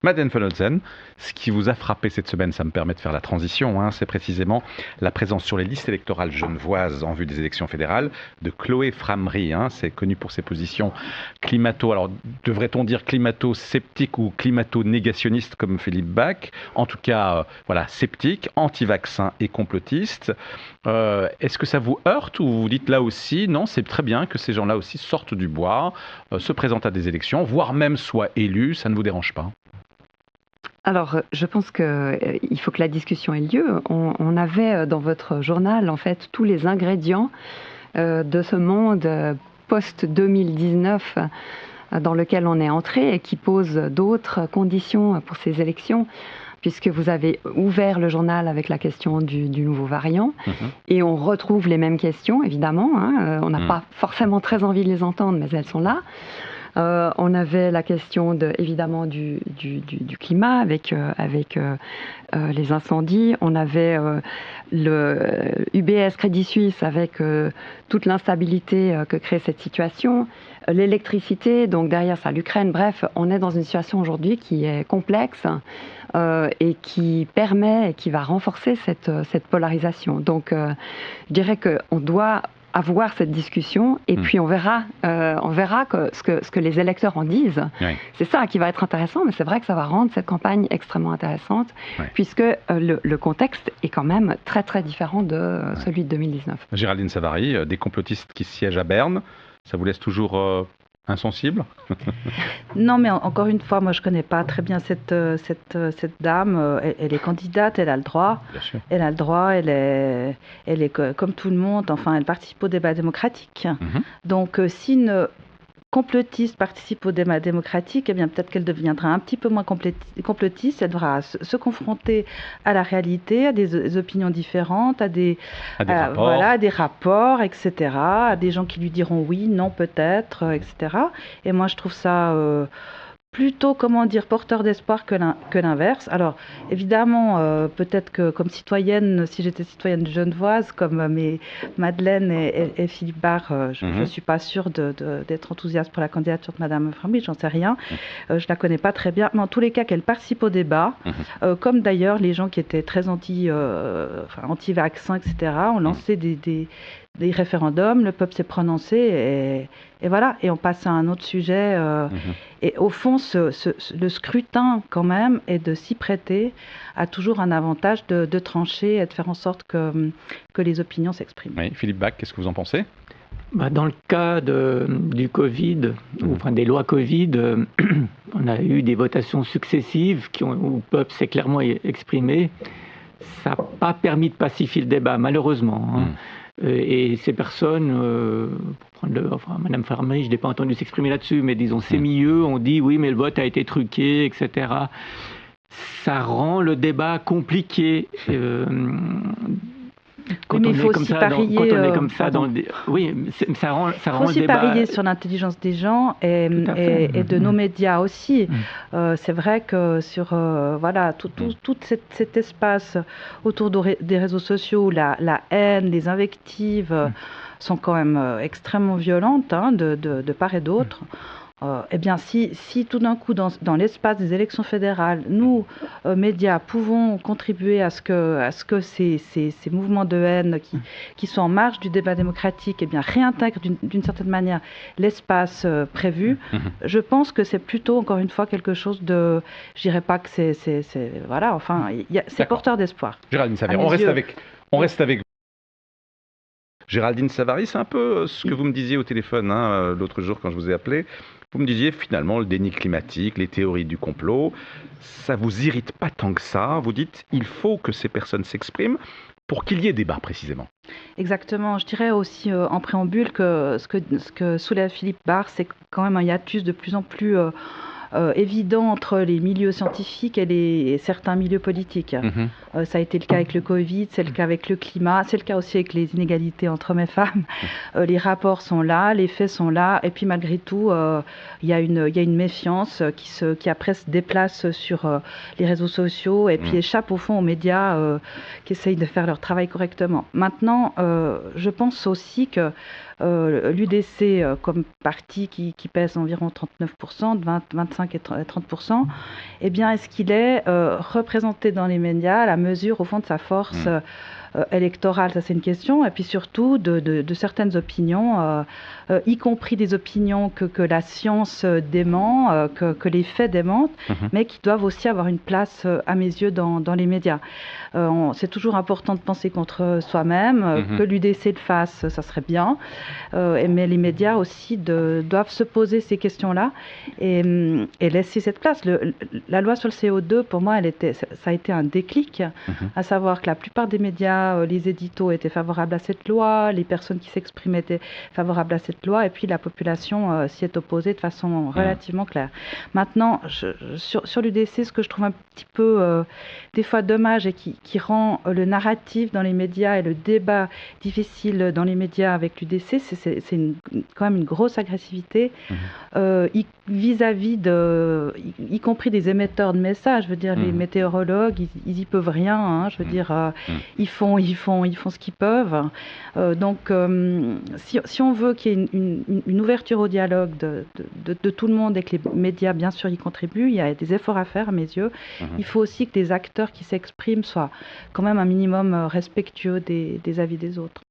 Madeleine von Holtzen, ce qui vous a frappé cette semaine, ça me permet de faire la transition, hein, c'est précisément la présence sur les listes électorales genevoises en vue des élections fédérales de Chloé Framery. Hein, c'est connu pour ses positions alors devrait-on dire climato-sceptique ou climato-négationniste comme Philippe Bach, en tout cas voilà, sceptique, anti-vaccin et complotiste. Est-ce que ça vous heurte ou vous dites là aussi, non, c'est très bien que ces gens-là aussi sortent du bois, se présentent à des élections, voire même soient élus, ça ne vous dérange pas? Alors, je pense qu'il faut que la discussion ait lieu. On avait dans votre journal, en fait, tous les ingrédients de ce monde post-2019 dans lequel on est entré et qui pose d'autres conditions pour ces élections, puisque vous avez ouvert le journal avec la question du nouveau variant, et on retrouve les mêmes questions, évidemment. Hein. On n'a pas forcément très envie de les entendre, mais elles sont là. On avait la question évidemment du climat avec les incendies. On avait le UBS Crédit Suisse avec toute l'instabilité que crée cette situation. L'électricité, donc derrière ça l'Ukraine. Bref, on est dans une situation aujourd'hui qui est complexe et qui permet et qui va renforcer cette polarisation. Donc je dirais qu'on doit avoir cette discussion et puis on verra ce que les électeurs en disent. Oui. C'est ça qui va être intéressant, mais c'est vrai que ça va rendre cette campagne extrêmement intéressante, puisque le contexte est quand même très très différent de celui de 2019. Géraldine Savary, des complotistes qui siègent à Berne, ça vous laisse toujours insensible? Non, mais encore une fois, moi je ne connais pas très bien cette dame. Elle est candidate, elle a le droit. Bien sûr. Elle a le droit, elle est comme tout le monde, enfin elle participe au débat démocratique. Donc si une complotiste participe au débat démocratique, eh bien peut-être qu'elle deviendra un petit peu moins complotiste, elle devra se confronter à la réalité, à des opinions différentes, à des rapports, etc., à des gens qui lui diront oui, non, peut-être, etc. Et moi je trouve ça plutôt, porteur d'espoir que l'inverse. Alors, évidemment, peut-être que comme citoyenne, si j'étais citoyenne genevoise, comme Madeleine et Philippe Bach, je ne suis pas sûre d'être enthousiaste pour la candidature de Madame Framery, j'en sais rien. Je la connais pas très bien, mais en tous les cas, qu'elle participe au débat, comme d'ailleurs les gens qui étaient très anti-vaccins, etc., ont lancé des référendums, le peuple s'est prononcé et voilà, et on passe à un autre sujet. Et au fond, le scrutin, quand même, est de s'y prêter, a toujours un avantage de trancher et de faire en sorte que les opinions s'expriment. Oui, Philippe Bach, qu'est-ce que vous en pensez? Dans le cas du Covid, enfin des lois Covid, on a eu des votations successives où le peuple s'est clairement exprimé. Ça n'a pas permis de pacifier le débat, malheureusement. Hein. Et ces personnes, pour prendre Madame Framery, je n'ai pas entendu s'exprimer là-dessus, mais disons ces milieux ont dit oui, mais le vote a été truqué, etc. Ça rend le débat compliqué. Quand on est comme ça dans oui, ça rend le débat. Il faut aussi parier sur l'intelligence des gens et de nos médias aussi. C'est vrai que sur tout cet espace autour des réseaux sociaux, la haine, les invectives sont quand même extrêmement violentes de part et d'autre. Eh bien, si tout d'un coup, dans l'espace des élections fédérales, nous, médias, pouvons contribuer à ce que ces mouvements de haine qui sont en marge du débat démocratique, eh bien, réintègrent d'une certaine manière l'espace prévu, je pense que c'est plutôt, encore une fois, quelque chose de... Je dirais pas que c'est voilà, enfin, c'est porteur d'espoir. Géraldine Savary, on reste avec Géraldine Savary, c'est un peu ce que vous me disiez au téléphone l'autre jour quand je vous ai appelé. Vous me disiez finalement le déni climatique, les théories du complot, ça vous irrite pas tant que ça. Vous dites il faut que ces personnes s'expriment pour qu'il y ait débat précisément. Exactement. Je dirais aussi en préambule que ce que soulève Philippe Bach, c'est quand même un hiatus de plus en plus évident entre les milieux scientifiques et certains milieux politiques. Ça a été le cas avec le Covid, c'est le cas avec le climat, c'est le cas aussi avec les inégalités entre hommes et femmes. Les rapports sont là, les faits sont là, et puis malgré tout, il y a une méfiance qui après se déplace sur les réseaux sociaux et puis échappe au fond aux médias qui essayent de faire leur travail correctement. Maintenant, je pense aussi que l'UDC comme parti qui pèse environ 39%, 25 et 30%, eh bien, est-ce qu'il est représenté dans les médias à la mesure, au fond, de sa force électorale? Ça, c'est une question. Et puis surtout, de certaines opinions, y compris des opinions que la science dément, que les faits démentent, mais qui doivent aussi avoir une place, à mes yeux, dans les médias. C'est toujours important de penser contre soi-même, que l'UDC le fasse, ça serait bien, mais les médias aussi doivent se poser ces questions-là et laisser cette place. La loi sur le CO2, pour moi, ça a été un déclic, à savoir que la plupart des médias, les éditos étaient favorables à cette loi, les personnes qui s'exprimaient étaient favorables à cette loi, et puis la population s'y est opposée de façon relativement claire. Maintenant, sur l'UDC, ce que je trouve un petit peu des fois dommage et qui rend le narratif dans les médias et le débat difficile dans les médias avec l'UDC, c'est quand même une grosse agressivité vis-à-vis y compris des émetteurs de messages. Je veux dire, les météorologues, ils y peuvent rien, hein, je veux dire, ils font ce qu'ils peuvent. Donc, si on veut qu'il y ait une ouverture au dialogue de tout le monde et que les médias, bien sûr, y contribuent, il y a des efforts à faire, à mes yeux. Il faut aussi que les acteurs qui s'expriment soient quand même un minimum respectueux des avis des autres.